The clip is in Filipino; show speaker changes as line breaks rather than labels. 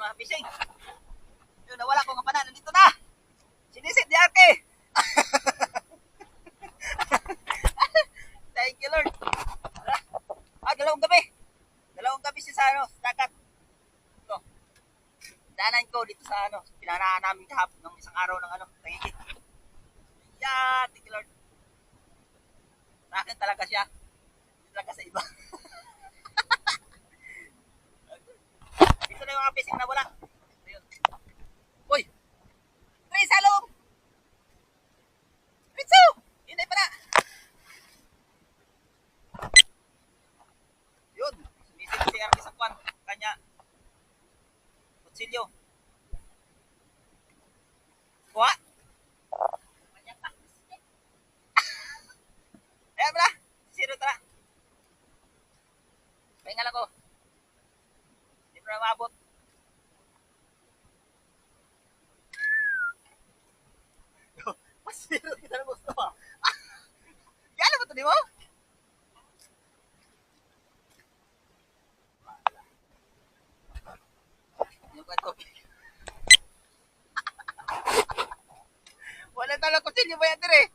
mga fishing. Yun, nawala ko ng panan. Nandito na. Sinisit di arte. Thank you, Lord. Dalawang gabi. Dalawang gabi siya sa ano, sa dagat. Ito. Daanan ko dito sa ano, pinanaan namin kahapon ng isang araw ng ano, tangigit. Yan, thank you, Lord. Sa akin talaga siya. Hindi talaga sa iba. Dito na yung mga fishing na wala. Ayun. Uy! Tray, salong! Ritso! Hinay pa na! Yun. Sumisid si Arki sa kwan. Kanya. Kutsilyo. Kuha? Ayan pala. Zero tara. Pahinga lang ko. Hindi pa na maabot. Mas zero kita na gusto mo. Kaya mo ito di mo? Yung kwento. Wala talang kutsilyo ba yan dire?